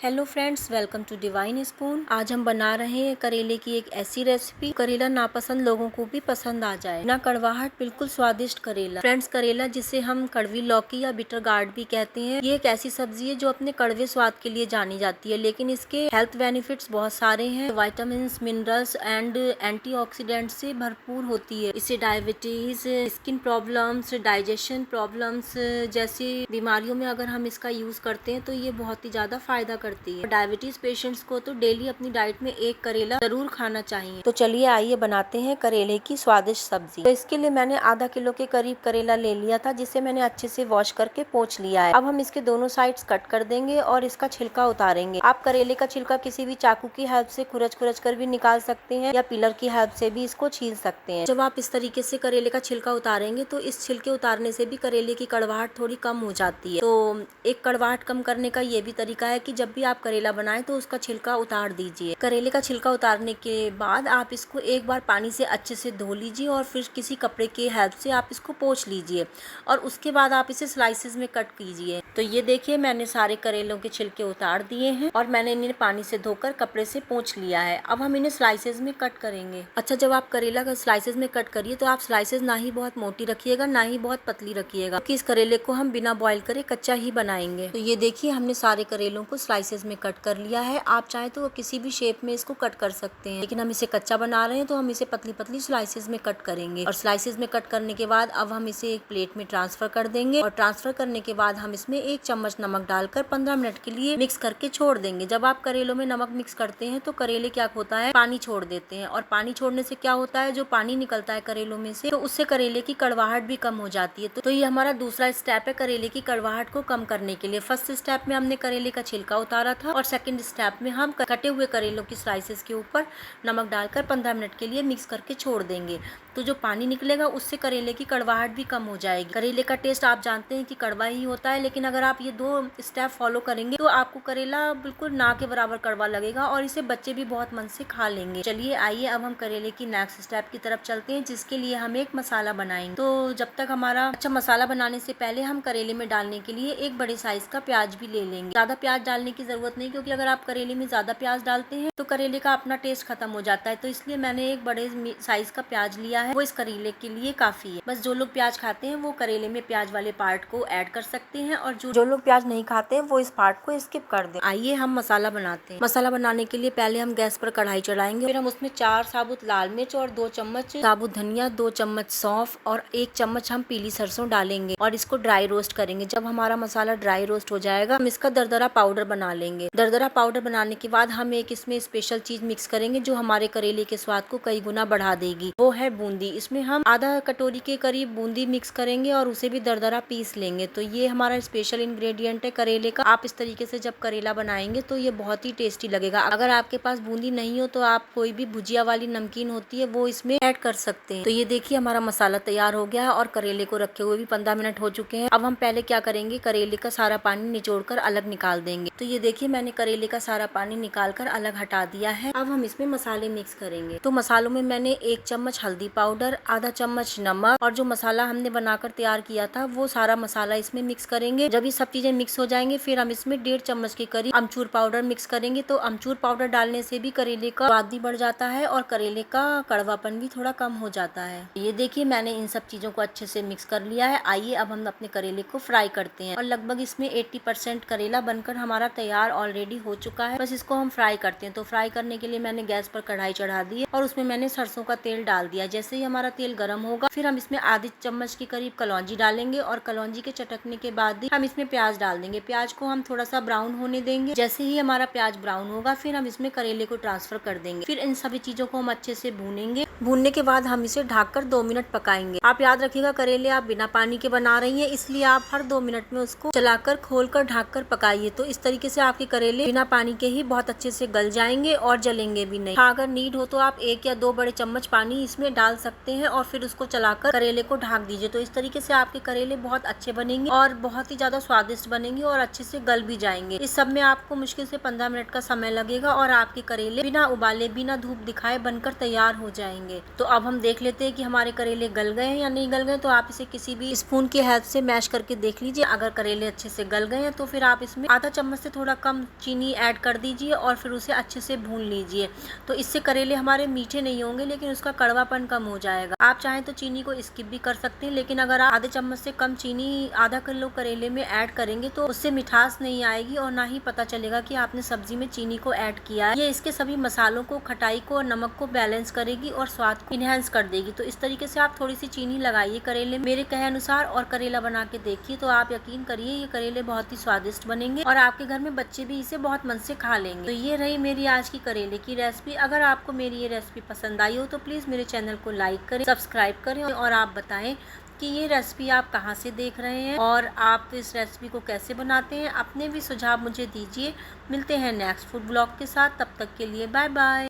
Hello friends, welcome to Divine Spoon. आज हम बना रहे हैं करेले की एक ऐसी रेसिपी, करेला नापसंद लोगों को भी पसंद आ जाए। ना कड़वाहट, बिल्कुल स्वादिष्ट करेला। फ्रेंड्स, करेला जिसे हम कड़वी लौकी या बिटर गार्ड भी कहते हैं, ये एक ऐसी सब्जी है जो अपने कड़वे स्वाद के लिए जानी जाती है, लेकिन इसके हेल्थ बेनिफिट्स बहुत सारे हैं। विटामिन, मिनरल्स एंड एंटीऑक्सीडेंट से भरपूर होती है। इससे diabetes, skin problems, digestion problems जैसी बीमारियों में अगर हम इसका यूज करते हैं तो ये बहुत ही ज्यादा फायदा करती है। डायबिटीज पेशेंट्स को तो डेली अपनी डाइट में एक करेला जरूर खाना चाहिए। तो चलिए आइए बनाते हैं करेले की स्वादिष्ट सब्जी। तो इसके लिए मैंने आधा किलो के करीब करेला ले लिया था, जिसे मैंने अच्छे से वॉश करके पोंछ लिया है। अब हम इसके दोनों साइड्स कट कर देंगे और इसका छिलका उतारेंगे। आप करेले का छिलका किसी भी चाकू की हेल्प से खुरच कर भी निकाल सकते हैं या पिलर की हेल्प से भी इसको छील सकते हैं। जब आप इस तरीके से करेले का छिलका उतारेंगे तो इस छिलके उतारने से भी करेले की कड़वाहट थोड़ी कम हो जाती है। तो एक कड़वाहट कम करने का ये भी तरीका है कि जब भी आप करेला बनाएं तो उसका छिलका उतार दीजिए। करेले का छिलका उतारने के बाद आप इसको एक बार पानी से अच्छे से धो लीजिए और फिर किसी कपड़े की हेल्प से आप इसको पोंछ लीजिए और उसके बाद आप इसे स्लाइसेस में कट कीजिए। तो ये देखिए, मैंने सारे करेलों के छिलके उतार दिए हैं और मैंने इन्हें पानी से धोकर कपड़े से पोंछ लिया है। अब हम इन्हें स्लाइसेस में कट करेंगे। अच्छा, जब आप करेला का स्लाइसेस में कट करिए तो आप स्लाइसेस ना ही बहुत मोटी रखिएगा ना ही बहुत पतली रखिएगा, क्योंकि इस करेले को हम बिना बॉईल करे कच्चा ही बनाएंगे। तो ये देखिए, हमने सारे करेलों को स्लाइसेस में कट कर लिया है। आप चाहे तो किसी भी शेप में इसको कट कर सकते हैं, लेकिन हम इसे कच्चा बना रहे हैं तो हम इसे पतली पतली स्लाइसेस में कट करेंगे। और स्लाइसेस में कट करने के बाद अब हम इसे एक प्लेट में ट्रांसफर कर देंगे और ट्रांसफर करने के बाद हम इसमें 1 चम्मच नमक डालकर 15 मिनट के लिए मिक्स करके छोड़ देंगे। जब आप करेलों में नमक मिक्स करते हैं तो करेले क्या होता है, पानी छोड़ देते हैं, और पानी छोड़ने से क्या होता है, जो पानी निकलता है करेलों में से, तो उससे करेले की कड़वाहट भी कम हो जाती है। तो ये हमारा दूसरा स्टेप है करेले की कड़वाहट को कम करने के लिए। फर्स्ट स्टेप में हमने करेले का छिलका उतारा था और सेकंड स्टेप में हम कटे हुए करेलों की स्लाइसेस के ऊपर नमक डालकर 15 मिनट के लिए मिक्स करके छोड़ देंगे। तो जो पानी निकलेगा उससे करेले की कड़वाहट भी कम हो जाएगी। करेले का टेस्ट आप जानते हैं कि कड़वा ही होता है, लेकिन अगर आप ये 2 स्टेप फॉलो करेंगे तो आपको करेला बिल्कुल ना के बराबर कड़वा लगेगा और इसे बच्चे भी बहुत मन से खा लेंगे। चलिए आइए अब हम करेले की नेक्स्ट स्टेप की तरफ चलते हैं, जिसके लिए हम एक मसाला बनाएंगे। तो जब तक हमारा मसाला बनाने से पहले हम करेले में डालने के लिए एक बड़े साइज का प्याज भी ले लेंगे। ज्यादा प्याज डालने की जरूरत नहीं, क्योंकि अगर आप करेले में ज्यादा प्याज डालते हैं तो करेले का अपना टेस्ट खत्म हो जाता है। तो इसलिए मैंने एक बड़े साइज का प्याज लिया है, वो इस करेले के लिए काफी है। बस जो लोग प्याज खाते हैं वो करेले में प्याज वाले पार्ट को ऐड कर सकते हैं और जो लोग प्याज नहीं खाते हैं वो इस पार्ट को स्किप कर दें। आइए हम मसाला बनाते हैं। मसाला बनाने के लिए पहले हम गैस पर कढ़ाई चढ़ाएंगे, फिर हम उसमें 4 साबुत लाल मिर्च और 2 चम्मच साबुत धनिया, 2 चम्मच सौंफ और 1 चम्मच हम पीली सरसों डालेंगे और इसको ड्राई रोस्ट करेंगे। जब हमारा मसाला ड्राई रोस्ट हो जाएगा हम इसका दरदरा पाउडर बना लेंगे। दरदरा पाउडर बनाने के बाद हम एक इसमें स्पेशल चीज मिक्स करेंगे जो हमारे करेले के स्वाद को कई गुना बढ़ा देगी, वो है बूंदी। इसमें हम आधा कटोरी के करीब बूंदी मिक्स करेंगे और उसे भी दरदरा पीस लेंगे। तो ये हमारा स्पेशल इंग्रेडिएंट है करेले का। आप इस तरीके से जब करेला बनाएंगे तो ये बहुत ही टेस्टी लगेगा। अगर आपके पास बूंदी नहीं हो तो आप कोई भी भुजिया वाली नमकीन होती है वो इसमें ऐड कर सकते हैं। तो ये देखिए, हमारा मसाला तैयार हो गया है और करेले को रखे हुए भी 15 मिनट हो चुके हैं। अब हम पहले क्या करेंगे, करेले का सारा पानी निचोड़ कर अलग निकाल देंगे। तो ये देखिए, मैंने करेले का सारा पानी निकाल कर अलग हटा दिया है। अब हम इसमें मसाले मिक्स करेंगे। तो मसालों में मैंने 1 चम्मच हल्दी पाउडर, आधा चम्मच नमक और जो मसाला हमने बनाकर तैयार किया था वो सारा मसाला इसमें मिक्स करेंगे। जब ये सब चीजें मिक्स हो जाएंगे फिर हम इसमें 1.5 चम्मच के करीब अमचूर पाउडर मिक्स करेंगे। तो अमचूर पाउडर डालने से भी करेले का स्वाद भी बढ़ जाता है और करेले का कड़वापन भी थोड़ा कम हो जाता है। ये देखिए, मैंने इन सब चीजों को अच्छे से मिक्स कर लिया है। आइए अब हम अपने करेले को फ्राई करते हैं और लगभग इसमें 80% करेला बनकर हमारा तैयार ऑलरेडी हो चुका है। बस इसको हम फ्राई करते हैं। तो फ्राई करने के लिए मैंने गैस पर कढ़ाई चढ़ा दी है और उसमें मैंने सरसों का तेल डाल दिया। जैसे ही हमारा तेल गर्म होगा फिर हम इसमें आधी चम्मच के करीब कलौंजी डालेंगे और कलौंजी के चटकने के बाद हम इसमें प्याज डाल देंगे। प्याज को हम थोड़ा सा ब्राउन होने देंगे। जैसे ही हमारा प्याज ब्राउन होगा फिर हम इसमें करेले को ट्रांसफर कर देंगे। फिर इन सभी चीजों को हम अच्छे से भूनेंगे। भूनने के बाद हम इसे ढककर 2 मिनट पकाएंगे। आप याद रखिएगा, करेले आप बिना पानी के बना रही हैं, इसलिए आप हर 2 मिनट में उसको चलाकर खोलकर ढककर पकाइए। तो इस तरीके से आपके करेले बिना पानी के ही बहुत अच्छे से गल जाएंगे और जलेंगे भी नहीं। अगर नीड हो तो आप 1 या 2 बड़े चम्मच पानी इसमें डाल सकते हैं और फिर उसको चलाकर करेले को ढक दीजिए। तो इस तरीके से आपके करेले बहुत अच्छे बनेंगे और बहुत ही ज्यादा स्वादिष्ट बनेंगे और अच्छे से गल भी जाएंगे। इस सब में आपको मुश्किल से 15 मिनट का समय लगेगा और आपके करेले बिना उबाले, बिना धूप दिखाए बनकर तैयार हो जाएंगे। तो अब हम देख लेते हैं कि हमारे करेले गल गए हैं या नहीं गल गए। तो आप इसे किसी भी स्पून की हेल्प से मैश करके देख लीजिए। अगर करेले अच्छे से गल गए हैं तो फिर आप इसमें आधा चम्मच से थोड़ा थोड़ा कम चीनी ऐड कर दीजिए और फिर उसे अच्छे से भून लीजिए। तो इससे करेले हमारे मीठे नहीं होंगे लेकिन उसका कड़वापन कम हो जाएगा। आप चाहें तो चीनी को स्किप भी कर सकते हैं, लेकिन अगर आप आधे चम्मच से कम चीनी आधा किलो करेले में ऐड करेंगे तो उससे मिठास नहीं आएगी और ना ही पता चलेगा कि आपने सब्जी में चीनी को ऐड किया है। ये इसके सभी मसालों को, खटाई को और नमक को बैलेंस करेगी और स्वाद को इनहेंस कर देगी। तो इस तरीके से आप थोड़ी सी चीनी लगाइए करेले मेरे कहे अनुसार और करेला बना के देखिए, तो आप यकीन करिए ये करेले बहुत ही स्वादिष्ट बनेंगे और आपके घर में बच्चे भी इसे बहुत मन से खा लेंगे। तो ये रही मेरी आज की करेले की रेसिपी। अगर आपको मेरी ये रेसिपी पसंद आई हो तो प्लीज़ मेरे चैनल को लाइक करें, सब्सक्राइब करें और आप बताएं कि ये रेसिपी आप कहाँ से देख रहे हैं और आप इस रेसिपी को कैसे बनाते हैं। अपने भी सुझाव मुझे दीजिए। मिलते हैं नेक्स्ट फूड ब्लॉग के साथ, तब तक के लिए बाय बाय।